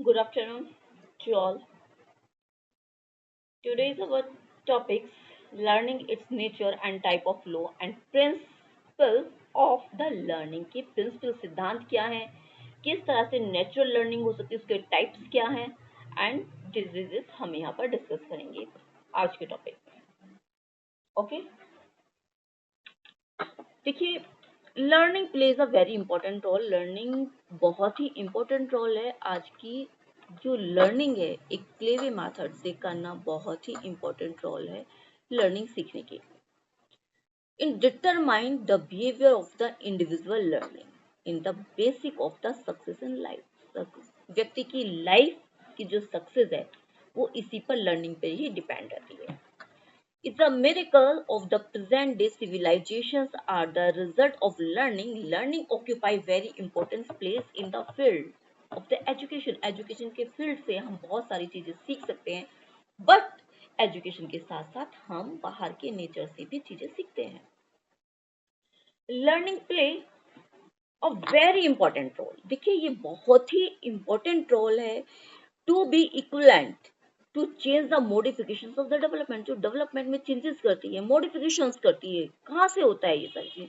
Good afternoon to all. Today's our topics learning its nature and type of law and principles of the learning की principal सिद्धांत क्या है, किस तरह से नेचुरल लर्निंग हो सकती है, उसके टाइप्स क्या हैं एंड डिजीजेस हम यहाँ पर डिस्कस करेंगे आज के टॉपिक में। ओके, देखिए learning plays a very important role. Learning बहुत ही इंपॉर्टेंट रोल है। आज की जो लर्निंग है एक प्लेवे मेथड से करना बहुत ही इंपॉर्टेंट रोल है लर्निंग सीखने की। In determine the behaviour of the individual learning in the basic of the success in life. व्यक्ति की लाइफ की जो सक्सेस है वो इसी पर लर्निंग पर ही डिपेंड रहती है। It's a miracle of the present day civilizations are the result of learning. Learning occupy very important place in the field of the education. Education के field से हम बहुत सारी चीजें सीख सकते हैं, but education के साथ साथ हम बाहर के nature से भी चीजें सीखते हैं। Learning play a very important role. देखिए ये बहुत ही important role है to be equivalent to change the modification of the development. जो डेवलपमेंट में चेंजेस करती है, मॉडिफिकेशन करती है, कहाँ से होता है ये सारी चीज?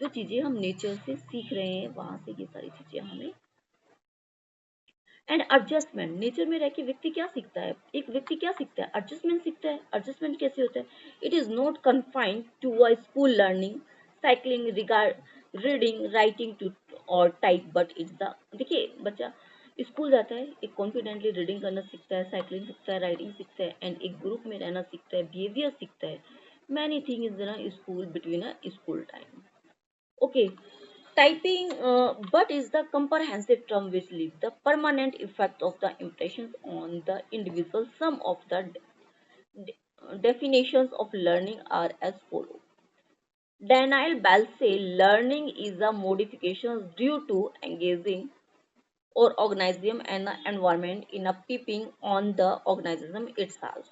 जो चीजें हम नेचर से सीख रहे हैं वहां से ये सारी चीजें हमें। एंड एडजस्टमेंट, नेचर में रह के व्यक्ति क्या सीखता है? एक व्यक्ति क्या सीखता है? एडजस्टमेंट सीखता है। एडजस्टमेंट कैसे होता है? It is not confined to a school learning, cycling, regard reading, writing to और टाइप, बट इट्स द, देखिए बच्चा स्कूल जाता है, एक कॉन्फिडेंटली रीडिंग करना सीखता है, साइकिलिंग सीखता है, राइटिंग सीखता है एंड एक ग्रुप में रहना सीखता है, बिहेवियर सीखता है। Many thing is in school between a school time. Okay, typing, but is the comprehensive term which leaves the permanent effect of the impressions on the individual. Some of the definitions of learning are as follows. Daniel Bell say learning is a modification due to engaging or organism and the environment in a peeping on the organism itself.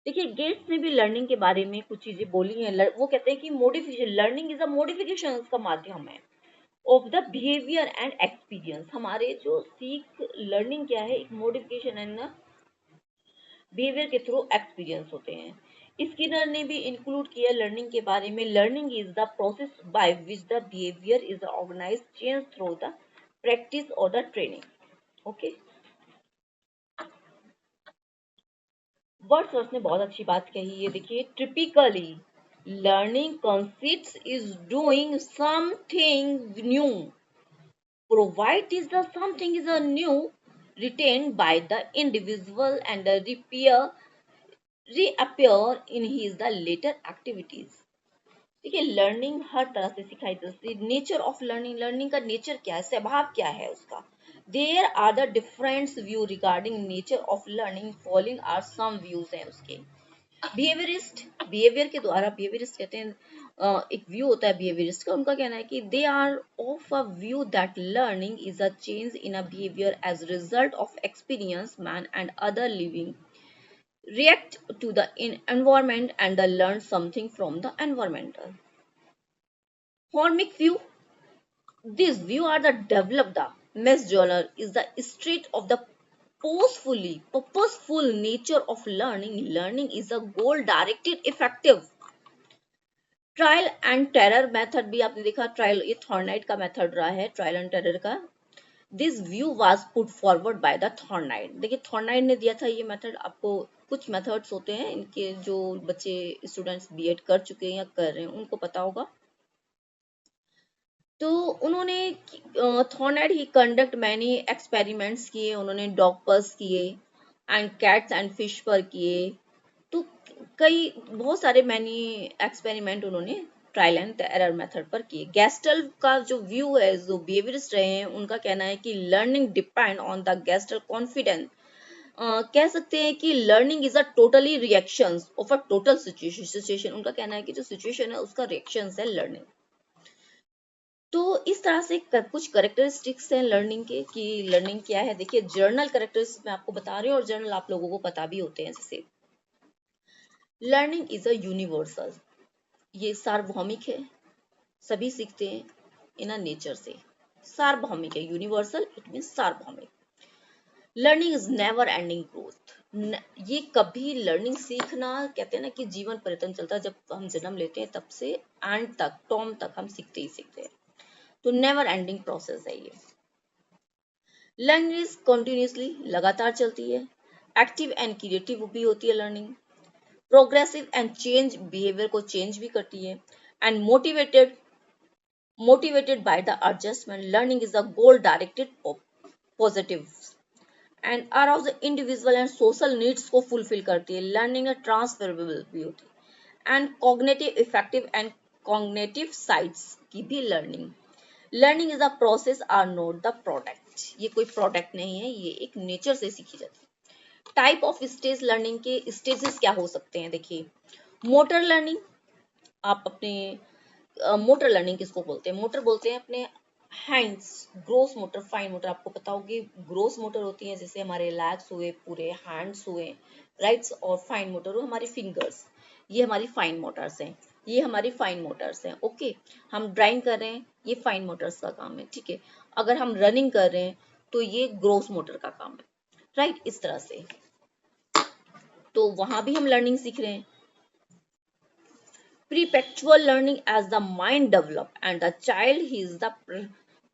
देखिए gets ने भी learning के बारे में कुछ चीजें बोली हैं। वो कहते हैं कि modification, learning is a modification का माध्यम है of the behaviour and experience. हमारे जो सीख लर्निंग क्या है, एक मोडिफिकेशन एंड बिहेवियर के थ्रू एक्सपीरियंस होते हैं। स्किनर ने भी इंक्लूड किया लर्निंग के बारे में। Learning is the process by which the behaviour is organized change through the practice और द ट्रेनिंग। ओके, वर्ड्सवर्थ ने बहुत अच्छी बात कही है। देखिए typically learning consists is doing something new, provide is the something is a new retained by the individual and reappear in his the later activities। देखिए learning हर तरह से सिखाई जाती है। नेचर ऑफ लर्निंग, लर्निंग का नेचर क्या है, स्वभाव क्या है उसका? There are the different view regarding nature of learning, following are some views हैं उसके। बिहेवियरिस्ट, बिहेवियर के द्वारा, बिहेवियरिस्ट कहते हैं एक व्यू होता है बिहेवियरिस्ट का। उनका कहना है कि they are of a view that learning is a change in a behaviour as result of experience man and other living react to the environment and learn something from the environmental formic view. This view are the developed the mass journal is the street of the purposeful nature of learning. Learning is a goal directed effective। Trial and terror method भी आपने देखा, trial ये थॉर्नाइट का method रहा है, trial and error का। This view was put forward by the Thorndike. देखिए Thorndike ने दिया था ये मेथड। आपको कुछ मेथड्स होते हैं इनके, जो बच्चे स्टूडेंट्स बीएड कर चुके हैं या कर रहे हैं उनको पता होगा। तो उन्होंने थॉर्नाइट ही कंडक्ट मैनी एक्सपेरिमेंट्स किए, उन्होंने डॉग पर्स किए एंड कैट्स एंड फिश पर किए। तो कई बहुत सारे मैनी एक्सपेरिमेंट उन्होंने ट्रायल एंड एरर मेथड पर किए। गेस्टल का जो व्यू है, जो बिहेवियरिस्ट रहे हैं, उनका कहना है कि learning depend on the gestalt confidence. कह सकते हैं कि learning is a totally reactions of a total situation. उनका कहना है कि जो सिचुएशन है उसका रिएक्शंस है लर्निंग। तो इस तरह से कुछ करेक्टरिस्टिक्स हैं लर्निंग के कि लर्निंग क्या है। देखिए जर्नल करेक्टरिस्टिक्स मैं आपको बता रही हूँ और जर्नल आप लोगों को पता भी होते हैं। जैसे लर्निंग इज अ यूनिवर्सल, ये सार्वभौमिक है, सभी सीखते हैं इन नेचर से। सार्वभौमिक है, यूनिवर्सल इट मीन सार्वभौमिक। Learning is never ending growth. ये कभी लर्निंग सीखना, कहते हैं ना कि जीवन पर्यटन चलता है, जब हम जन्म लेते हैं तब से एंड तक, टॉम तक हम सीखते ही सीखते हैं। तो नेवर एंडिंग प्रोसेस है ये। लर्निंग इज कंटिन्यूसली, लगातार चलती है। एक्टिव एंड क्रिएटिव भी होती है learning. Progressive and change, behaviour को चेंज भी करती है। And motivated by the adjustment, learning is a goal directed positive and arouse the individual and social needs को फुलफिल करती है। लर्निंग ट्रांसफरेबल भी होती है। And cognitive effective and cognitive sites की भी learning. Learning is a process are not the product, ये कोई प्रोडक्ट नहीं है, ये एक नेचर से सीखी जाती है। टाइप ऑफ स्टेज, लर्निंग के स्टेजेस क्या हो सकते हैं, देखिए। मोटर लर्निंग, आप अपने मोटर लर्निंग किसको बोलते हैं? मोटर बोलते हैं अपने hands. Gross motor, fine motor, आपको पता होगी। ग्रोस मोटर होती है जैसे हमारे लेग्स हुए, पूरे हैंड्स हुए, राइट्स। और फाइन मोटर हो हमारी फिंगर्स, ये हमारी फाइन मोटर्स हैं। ये हमारी फाइन मोटर्स हैं, ओके। हम ड्राइंग कर रहे हैं, ये फाइन मोटर्स का काम है, ठीक है। अगर हम रनिंग कर रहे हैं तो ये ग्रोस मोटर का काम है, राइट, इस तरह से। तो वहां भी हम लर्निंग सीख रहे हैं। Prefectual learning, as the mind develop and the child, he is the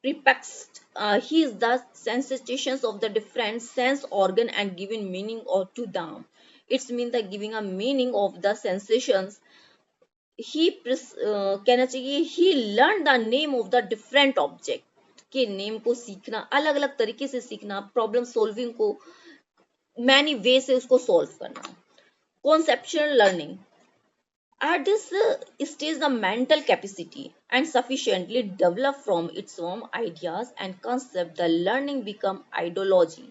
pretext, he is the sensations of the different sense organ and giving meaning or to them. It's mean the giving a meaning of the sensations. He कहना चाहिए he learned the name of the different object के name को सीखना, अलग अलग तरीके से सीखना, प्रॉब्लम सॉल्विंग को मैनी वे से उसको सॉल्व करना। Conceptual learning, at this stage, the mental capacity and sufficiently develop from its own ideas and concept, the learning become ideology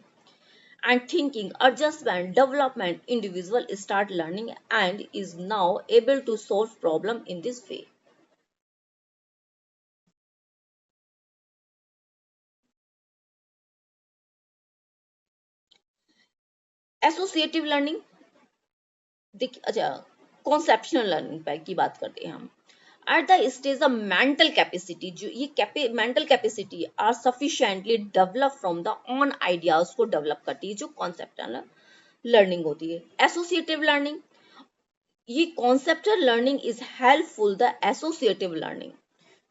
and thinking adjustment development. Individual start learning and is now able to solve problem in this way. Associative learning, देख अच्छा, conceptional learning की बात करते हैं हम। At the stage of mental capacity, जो ये mental capacity are sufficiently develop from the on ideas को डेवलप करती है, जो कॉन्सेप्टल लर्निंग होती है। एसोसिएटिव लर्निंग, ये conceptual learning is helpful the associative learning,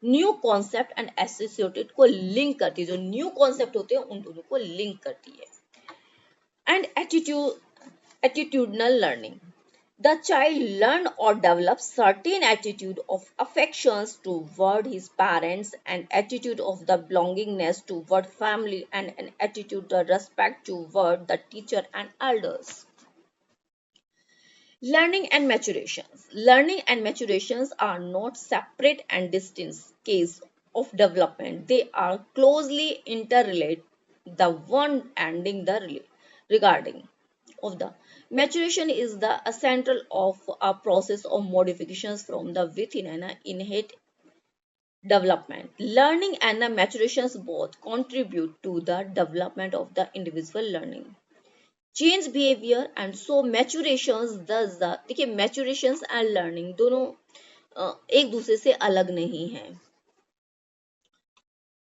new concept and associated को लिंक करती है, जो न्यू कॉन्सेप्ट होते हैं उन दोनों को लिंक करती है। And attitudinal learning, the child learn or develops certain attitude of affections toward his parents, an attitude of the belongingness toward family, and an attitude of respect toward the teacher and elders. Learning and maturations. Learning and maturations are not separate and distinct case of development. They are closely interrelated, the one ending the regarding of the maturation is the central of a process of modifications from the within and inherent development. Learning and the maturations both contribute to the development of the individual learning change behavior and so maturations thus the देखिए maturations and learning दोनों एक दूसरे से अलग नहीं है।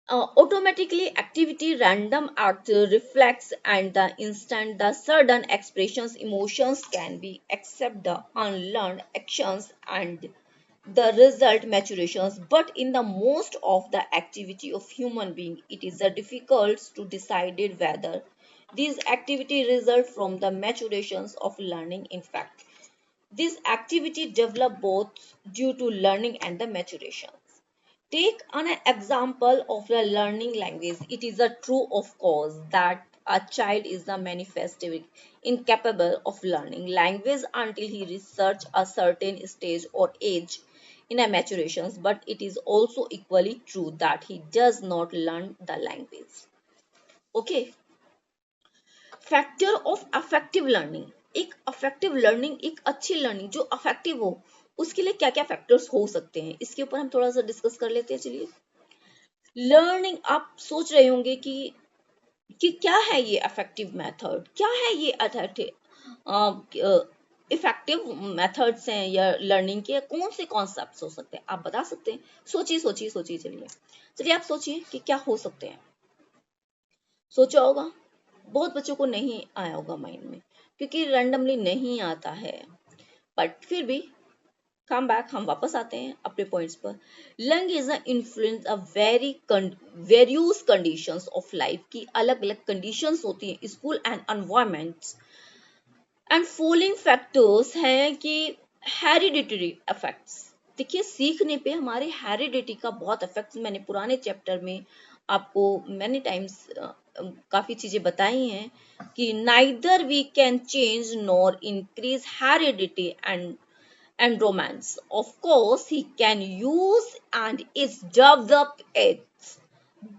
Automatically activity random act reflex and the instant the sudden expressions emotions can be accept the unlearned actions and the result maturations, but in the most of the activity of human being it is difficult to decide whether these activity result from the maturations of learning. In fact, this activity develop both due to learning and the maturation. Take an example of a learning language. It is a true of course that a child is a manifestly incapable of learning language until he reaches a certain stage or age in a maturation, but it is also equally true that he does not learn the language. Okay. Factor of affective learning, एक affective learning, एक अच्छी learning जो affective हो, उसके लिए क्या क्या factors हो सकते हैं, इसके ऊपर हम थोड़ा सा डिस्कस कर लेते हैं। चलिए, लर्निंग, आप सोच रहे होंगे कि क्या है ये अफेक्टिव मेथड, क्या है ये इफेक्टिव मेथड्स हैं या लर्निंग के कौन से कॉन्सेप्ट्स हो सकते हैं, आप बता सकते हैं? सोचिए सोचिए सोचिए, चलिए चलिए आप सोचिए कि क्या हो सकते हैं, सोचा होगा। बहुत बच्चों को नहीं आया होगा माइंड में, क्योंकि रैंडमली नहीं आता है। बट फिर भी कम बैक, हम वापस आते हैं अपने पॉइंट्स पर। Lung is a influence a various conditions of life की, अलग अलग कंडीशंस होती हैं school and environments and following factors हैं कि हेरिडिटरी इफेक्ट्स। देखिए सीखने पे हमारे हेरिडिटी का बहुत इफेक्ट, मैंने पुराने चैप्टर में आपको मैनी टाइम्स काफी चीजें बताई हैं कि neither we can change nor increase heredity and romance. Of course, he can use and is developed it.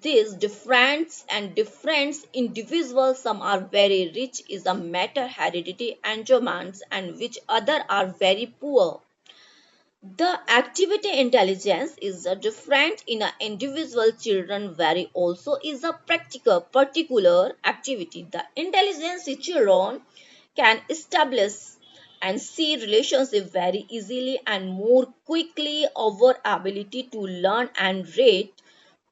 These different individuals, some are very rich is a matter heredity endowments and which other are very poor. The activity intelligence is a different in a individual children vary also is a practical particular activity. The intelligence in children can establish and see relationship very easily and more quickly. Our ability to learn and rate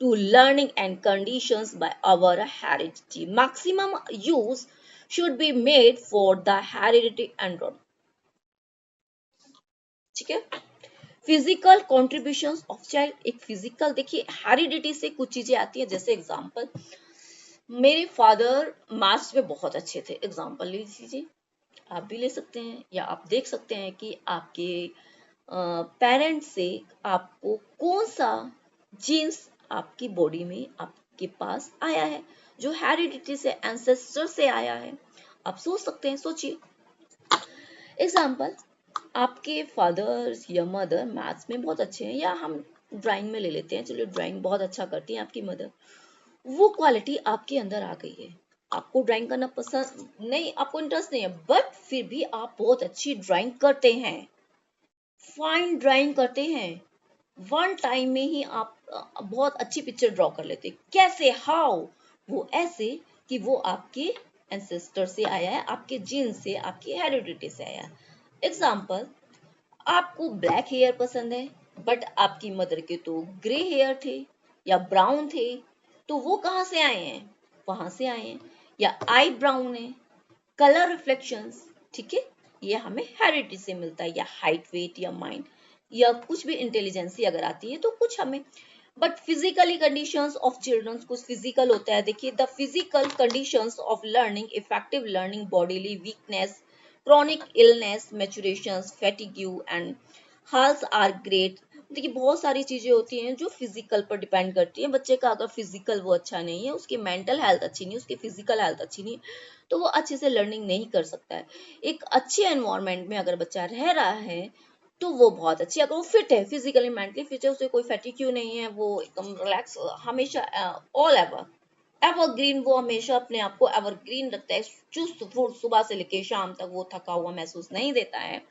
to learning and conditions by our heredity. Maximum use should be made for the heredity enrollment. ठीक है। Physical contributions of child, एक physical, देखिए heredity से कुछ चीजें आती है, जैसे एग्जांपल मेरे फादर मैथ्स में बहुत अच्छे थे, एग्जांपल ले लीजिए, आप भी ले सकते हैं या आप देख सकते हैं कि आपके पेरेंट्स से आपको कौन सा जीन्स आपकी बॉडी में आपके पास आया है, जो हेरिडिटी से एंसेस्टर से आया है। आप सोच सकते हैं, सोचिए। एग्जांपल, आपके फादर या मदर मैथ्स में बहुत अच्छे हैं, या हम ड्राइंग में ले लेते हैं, चलिए ड्राइंग बहुत अच्छा करती हैं आपकी मदर, वो क्वालिटी आपके अंदर आ गई है। आपको ड्राइंग करना पसंद नहीं, आपको इंटरेस्ट नहीं है, बट फिर भी आप बहुत अच्छी ड्राइंग करते हैं, फाइन ड्राइंग करते हैं, वन टाइम में ही आप बहुत अच्छी पिक्चर ड्रॉ कर लेते हैं। कैसे, हाउ? वो ऐसे कि वो आपके एंसेस्टर से आया है, आपके जीन से, आपकी हेरिडिटी से आया है। एग्जाम्पल, आपको ब्लैक हेयर पसंद है, बट आपकी मदर के तो ग्रे हेयर थे या ब्राउन थे, तो वो कहाँ से आए हैं? वहां से आए हैं। या आई ब्राउन है, कलर रिफ्लेक्शंस, ठीक है, ये हमें हेरिडिटी से मिलता है, या हाइट, वेट, या माइंड, या कुछ भी इंटेलिजेंसी अगर आती है तो कुछ हमें। But physically conditions of children, कुछ फिजिकल होता है। देखिए, the physical conditions of learning, effective learning, bodily weakness, chronic illness, maturations, fatigue and health are great। देखिए बहुत सारी चीजें होती हैं जो फिजिकल पर डिपेंड करती हैं। बच्चे का अगर फिजिकल वो अच्छा नहीं है, उसकी मेंटल हेल्थ अच्छी नहीं है, उसकी फिजिकल हेल्थ अच्छी नहीं है, तो वो अच्छे से लर्निंग नहीं कर सकता है। एक अच्छे एनवायरनमेंट में अगर बच्चा रह रहा है तो वो बहुत अच्छी, अगर वो फिट है, फिजिकली मेंटली फिट है, उसे कोई फैटिग्यू नहीं है, वो एकदम रिलैक्स हमेशा, ऑल एवर एवरग्रीन, वो हमेशा अपने आप को एवरग्रीन रखता है, चुस्त फुर्त, सुबह से लेकर शाम तक वो थका हुआ महसूस नहीं देता है,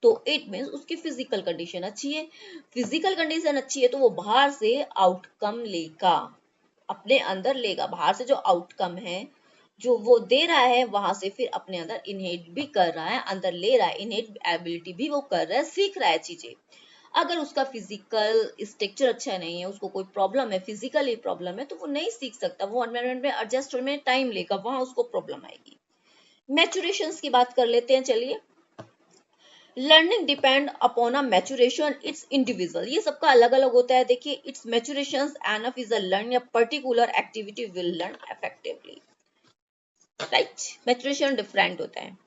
तो इट मीन्स उसकी फिजिकल कंडीशन अच्छी है। फिजिकल कंडीशन अच्छी है तो वो बाहर से आउटकम लेगा, अपने अंदर लेगा, बाहर से जो आउटकम है जो वो दे रहा है वहां से फिर अपने अंदर इनहेट भी कर रहा है, अंदर ले रहा है, इनहेट एबिलिटी भी वो कर रहा है, सीख रहा है चीजें। अगर उसका फिजिकल स्ट्रक्चर अच्छा नहीं है, उसको कोई प्रॉब्लम है, फिजिकली प्रॉब्लम है, तो वो नहीं सीख सकता, वो एनवायरनमेंट में एडजस्ट होने में टाइम लेगा, वहां उसको प्रॉब्लम आएगी। मैचुरेशंस की बात कर लेते हैं, चलिए। Learning depend upon a maturation it's individual, ये सबका अलग अलग होता है। देखिए, it's maturation enough is a learn, या particular activity will learn effectively, right. Maturation different होता है।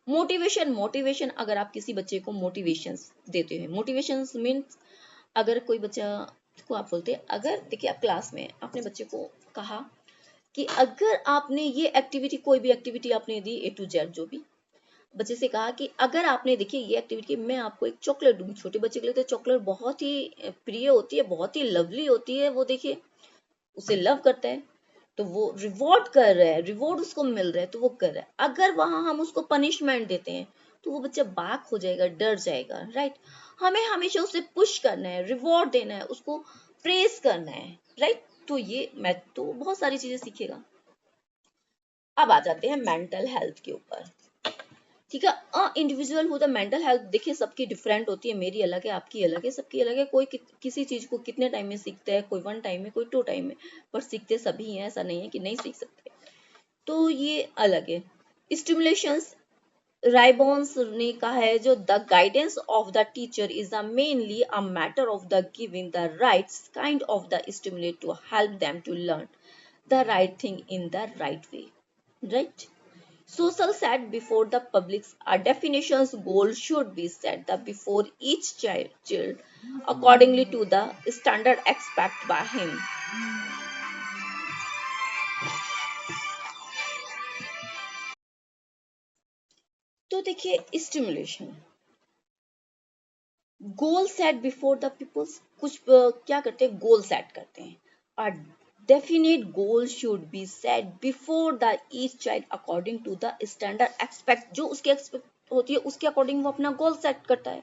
मोटिवेशन, अगर आप किसी बच्चे को मोटिवेशन देते हैं, मोटिवेशन मीन्स अगर कोई बच्चा को आप बोलते हैं, अगर देखिए आप क्लास में आपने बच्चे को कहा कि अगर आपने ये एक्टिविटी, कोई भी एक्टिविटी आपने दी A to Z, जो भी बच्चे से कहा कि अगर आपने, देखिए ये एक्टिविटी, मैं आपको एक चॉकलेट दूंगी। छोटे बच्चे के लिए तो चॉकलेट बहुत ही प्रिय होती है, बहुत ही लवली होती है, वो देखिए उसे लव करता है, तो वो रिवॉर्ड कर रहा है, रिवॉर्ड उसको मिल रहा है तो वो कर रहा है। अगर वहां हम उसको पनिशमेंट देते हैं तो वो बच्चा बाक हो जाएगा, डर जाएगा, राइट। हमें हमेशा उसे पुश करना है, रिवॉर्ड देना है, उसको प्रेस करना है, राइट। तो ये मैं तो बहुत सारी चीजें सीखेगा। अब आ जाते हैं मेंटल हेल्थ के ऊपर, ठीक है। इंडिविजुअल हो द मेंटल हेल्थ, देखिए सबकी डिफरेंट होती है, मेरी अलग है, आपकी अलग है, सबकी अलग है। कोई किसी चीज को कितने टाइम में सीखता है, कोई 1 टाइम में, कोई 2 टाइम में, पर सीखते सभी हैं, ऐसा नहीं है कि नहीं सीख सकते। तो ये अलग है। स्टिमुलेशंस, राइबोन्स ने कहा है जो the guidance of the teacher is the mainly a matter of the giving the right kind of the stimulate to help them to learn the right thing in the right way, right? Social set before the public's definitions goal should be set the before each child accordingly to the standard expected by him. तो देखिए stimulation, goal set before the peoples, कुछ क्या करते हैं, goal set करते हैं। A definite goal should be set before the each child according to the standard expect, जो उसकी एक्सपेक्ट होती है उसके अकॉर्डिंग वो अपना गोल सेट करता है।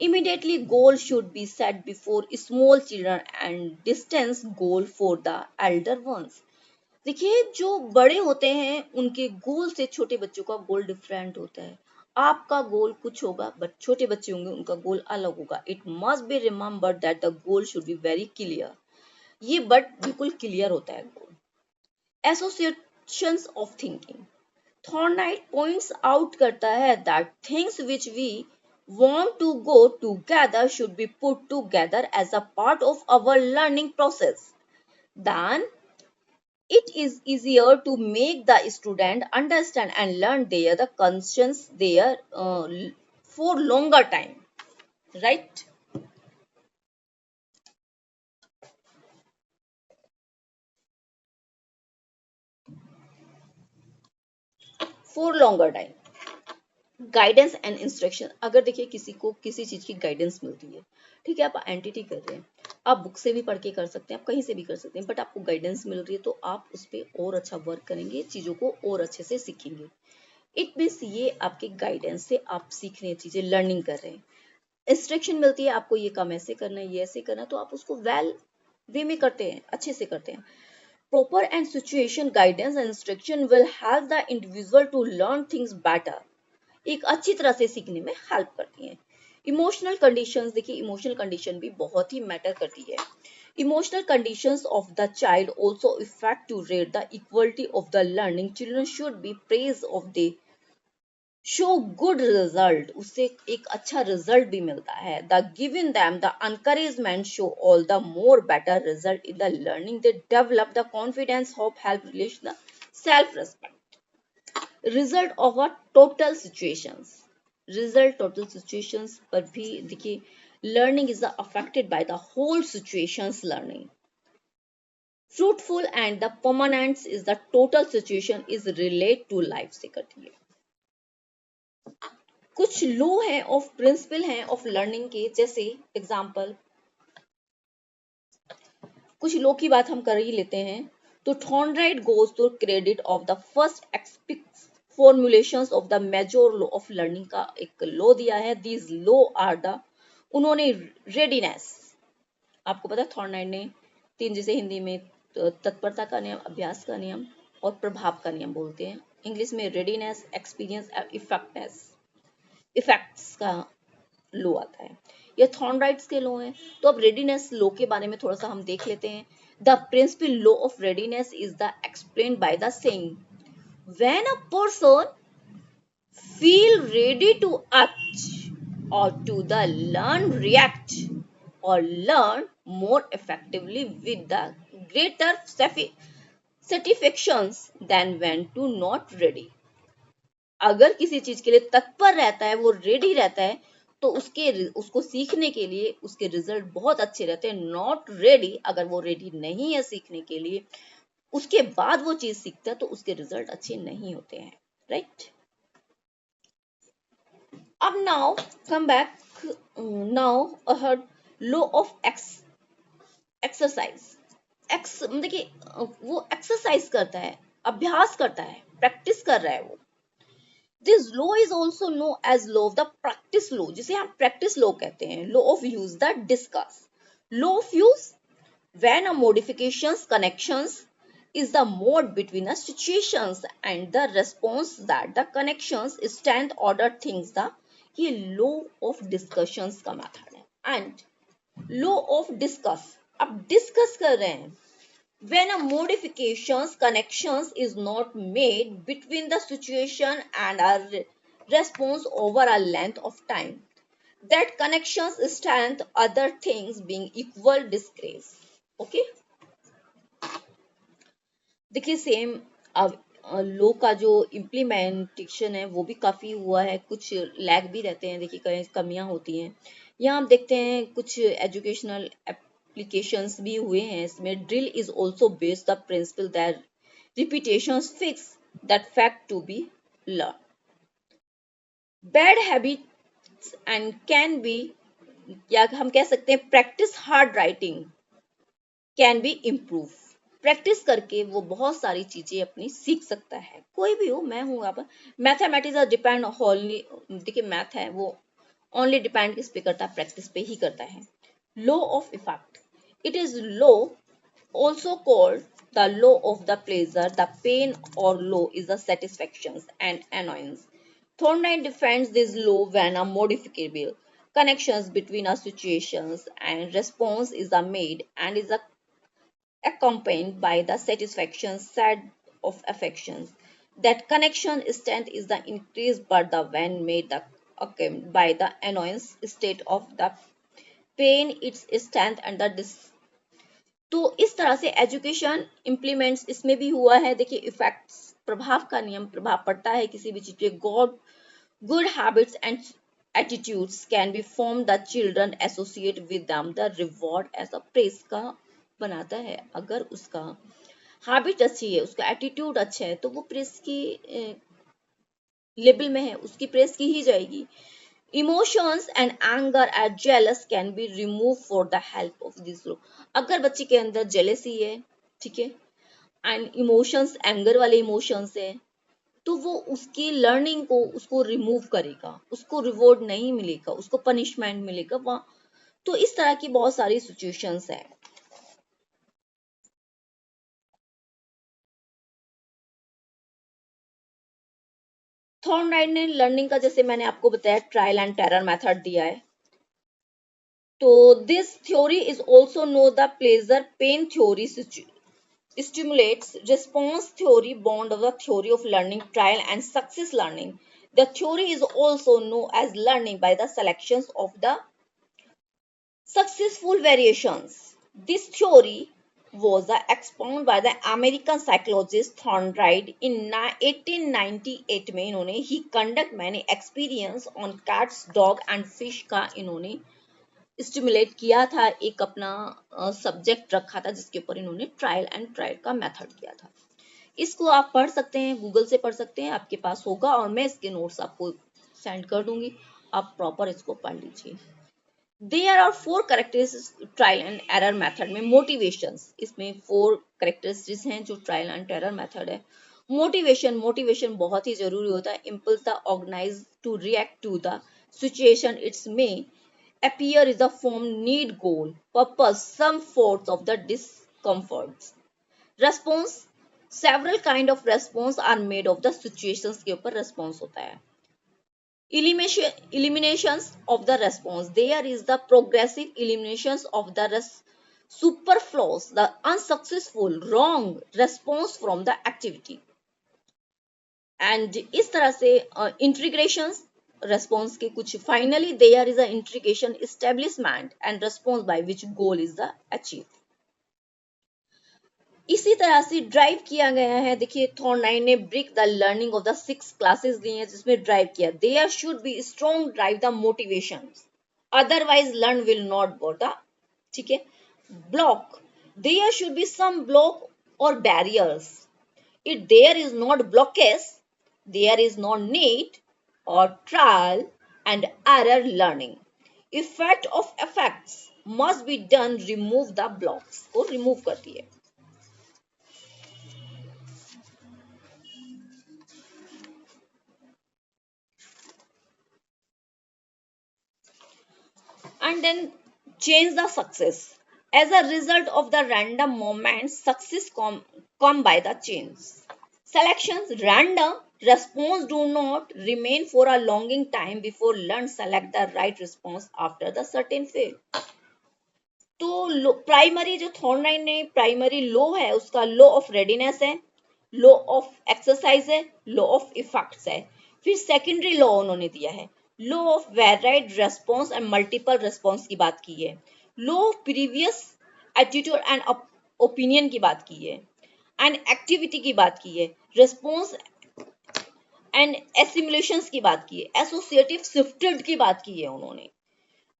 Immediately goal should be set before small children and distance goal for the elder ones. देखिए जो बड़े होते हैं उनके गोल से छोटे बच्चों का गोल डिफरेंट होता है। आपका गोल कुछ होगा बट छोटे बच्चे होंगे उनका गोल अलग होगा। It must be remember that the goal should be very clear. ये बट बिल्कुल क्लियर होता है goal. Associations of thinking, Thorndike points out करता है that things which we want to go together should be put together as a part of our learning process. Then it is easier to make the student understand and learn their the concepts there for longer time, right? For longer time, guidance and instruction, अगर देखिए किसी को किसी चीज की guidance मिलती है, ठीक है, आप एंटिटी कर रहे हैं, आप बुक से भी पढ़ के कर सकते हैं, आप कहीं से भी कर सकते हैं, बट आपको गाइडेंस मिल रही है तो आप उस पर और अच्छा वर्क करेंगे, चीजों को और अच्छे से सीखेंगे। इट मीन्स ये आपके गाइडेंस से आप सीख रहे हैं, चीजें लर्निंग कर रहे हैं। इंस्ट्रक्शन मिलती है आपको ये काम ऐसे करना है, ये ऐसे करना है, तो आप उसको वेल वे में करते हैं, अच्छे से करते हैं। Proper and situation guidance and instruction will help the individual to learn things better. एक अच्छी तरह से सीखने में हेल्प करती हैं। इमोशनल कंडीशंस, देखिए इमोशनल कंडीशन भी बहुत ही मैटर करती है। Emotional conditions of the child also effect to rate the equality of the learning. Children should be praise of they show good result, उससे एक अच्छा रिजल्ट भी मिलता है। The given them the encouragement show all the more better result in the learning, they develop the confidence, hope, help, relation, self respect. Result of a total situations, result total situations पर भी देखिए learning is affected by the whole situations learning. Fruitful and the permanent is the total situation is relate to life से करती है। कुछ law है of principle हैं of learning के, जैसे एग्जांपल कुछ लॉ की बात हम कर ही लेते हैं। तो Thorndike goes to credit of the first expect formulations of the major law of learning का एक लॉ दिया है। दीज लॉ आर द, उन्होंने रेडीनेस, आपको पता है थॉर्नराइट ने तीन, जैसे हिंदी में तत्परता का नियम, अभ्यास का नियम और प्रभाव का नियम बोलते हैं, इंग्लिश में रेडीनेस, एक्सपीरियंस, इफेक्ट्स का लो आता है। ये थॉर्नराइट्स के लो हैं। तो अब रेडीनेस लो के बारे में थोड़ा सा हम देख लेते हैं। The principle law of readiness is the explained by the saying, when a person feel ready to act or to the learn react or learn more effectively with the greater satisfactions than when to not ready। अगर किसी चीज के लिए तत्पर रहता है, वो ready रहता है, तो उसको सीखने के लिए उसके रिजल्ट बहुत अच्छे रहते हैं। नॉट रेडी, अगर वो रेडी नहीं है सीखने के लिए, उसके बाद वो चीज सीखता है तो उसके रिजल्ट अच्छे नहीं होते हैं, राइट? अब now come back, now third law of exercise. देखिए वो एक्सरसाइज करता है, अभ्यास करता है, प्रैक्टिस कर रहा है वो। This law is also know as law of the practice law, जिसे हम प्रैक्टिस लॉ कहते हैं। Law of use the discuss, law of use, when a modifications connections is the mode between the situations and the response that the connections stand order things, the ये law of discussions का method है। And law of discuss, अब discuss कर रहे हैं, When a modifications connections is not made between the situation and a response over a length of time, that connections stand other things being equal disgrace. Okay, देखिए same अब लो का जो implementation है वो भी काफ़ी हुआ है, कुछ लैग भी रहते हैं, देखिए कई कमियां होती हैं। यहाँ हम देखते हैं कुछ एजुकेशनल एप्लीकेशंस भी हुए हैं इसमें। Drill is also based the principle that repetition fix that fact to be learn. Bad habits and can be, या हम कह सकते हैं practice hard writing can be improve. Practice करके वो बहुत सारी चीजें अपनी सीख सकता है, कोई भी हो, मैं हूँ आप। मैथमेटिक्स डिपेंड होनली, देखिए मैथ है वो ओनली डिपेंड किस पे करता है, प्रैक्टिस पे ही करता है। Law of effect, it is law also called the law of the pleasure, the pain or law is the satisfaction and annoyance. Thorndike defends this law when a modifiable connections between a situations and response is made and is accompanied by the satisfaction side of affections. That connection strength is the increased but the when made the accompanied by the annoyance state of the pain its strength and the तो इस तरह से education implements इसमें भी हुआ है। देखिए effects, प्रभाव का नियम, प्रभाव पड़ता है किसी भी चीज पे। God good habits and attitudes can be form the children associate with them the reward as a praise का बनाता है। अगर उसका हैबिट अच्छी है, उसका एटीट्यूड अच्छा है, तो वो प्रेस की लेवल में है, उसकी प्रेस की ही जाएगी। Emotions and anger and jealous can be removed for the help of this law। अगर बच्चे के अंदर जेलेसी है, ठीक है, एंड इमोशंस एंगर वाले इमोशंस है, तो वो उसकी लर्निंग को उसको रिमूव करेगा, उसको रिवॉर्ड नहीं मिलेगा, उसको पनिशमेंट मिलेगा वहाँ। तो इस तरह की बहुत सारी सिचुएशंस है। थॉर्नडाइक ने लर्निंग का, जैसे मैंने आपको बताया, ट्रायल एंड टेरर मेथड दिया है। तो this theory is also know the pleasure pain theory stimulates response theory bond of the theory of learning trial and success learning. The theory is also known as learning by the selections of the successful variations. This theory was expounded by the American psychologist Thorndike in 1898 में। इन्होंने he conduct many experiments on cats, dog and fish का इन्होंने stimulate किया था, एक अपना subject रखा था जिसके ऊपर इन्होंने ट्रायल एंड ट्रायल का मेथड किया था। इसको आप पढ़ सकते हैं, गूगल से पढ़ सकते हैं, आपके पास होगा, और मैं इसके नोट्स आपको सेंड कर दूंगी, आप प्रॉपर इसको पढ़ लीजिए। There are 4 characteristics trial and error method में। मोटिवेशंस, इसमें 4 कैरेक्टरिस्टिक्स हैं जो ट्रायल एंड एरर मेथड है। मोटिवेशन बहुत ही जरूरी होता है। Impulse the organize to react to the situation it's में appear is the form need, goal, purpose, some force of the discomforts। response, several kind of response are made of the situations के ऊपर response होता है। eliminations of the response, there is the progressive eliminations of the superfluous, the unsuccessful, wrong response from the activity। And इस तरह से integration response के कुछ। finally there is a integration establishment and response by which goal is the achieved। इसी तरह से drive किया गया है। देखिए थॉर्नडाइक ने break the learning of the 6 classes दी हैं जिसमें ड्राइव किया। There should be strong drive the motivation, otherwise learn will not go the, ठीक है। Block, there should be some block और barriers. if there is not blockage, there is no need or trial and error learning। Effect of effects must be done, remove the blocks को remove करती है। And then change the success as a result of the random moments, success come by the change selections। random response do not remain for a longing time before learn select the right response after the certain fail। तो primary जो थॉर्नडाइन ने primary law है उसका law of readiness है, law of exercise है, law of effects है। फिर secondary law उन्होंने दिया है, law of varied response and multiple response की बात की है, law of previous attitude and opinion की बात की है, एंड एक्टिविटी की बात की है, रेस्पॉन्स एंड एसिमुलेशंस की बात की है, एसोसिएटिव शिफ्टेड की बात की है उन्होंने।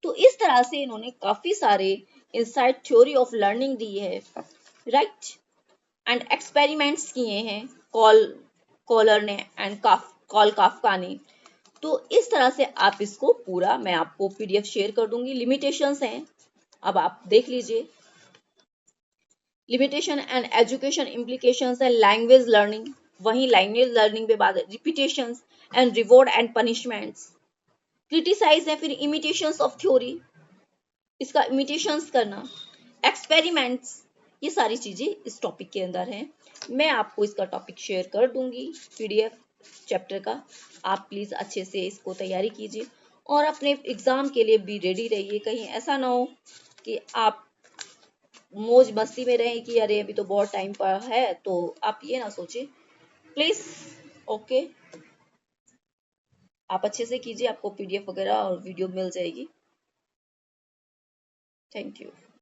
तो इस तरह से इन्होंने काफी सारे इनसाइड थ्योरी ऑफ लर्निंग दी है, राइट, एंड एक्सपेरिमेंट्स किए हैं कॉलर ने एंड कॉल काफका ने। तो इस तरह से आप इसको पूरा, मैं आपको पीडीएफ शेयर कर दूंगी। लिमिटेशंस हैं, अब आप देख लीजिए। लिमिटेशन एंड एजुकेशन इम्प्लीकेशंस है लैंग्वेज लर्निंग, वहीं लैंग्वेज लर्निंग पे बात है repetitions and reward and punishments. Criticize है फिर इमिटेशंस ऑफ थ्योरी, इसका इमिटेशंस करना, एक्सपेरिमेंट्स, ये सारी चीजें इस टॉपिक के अंदर हैं। मैं आपको इसका टॉपिक शेयर कर दूंगी पीडीएफ चैप्टर का। आप प्लीज अच्छे से इसको तैयारी कीजिए और अपने एग्जाम के लिए भी रेडी रहिए। कहीं ऐसा ना हो कि आप मौज मस्ती में रहें कि अरे अभी तो बहुत टाइम पर है, तो आप ये ना सोचें प्लीज। ओके, आप अच्छे से कीजिए, आपको पीडीएफ वगैरह और वीडियो मिल जाएगी। Thank you.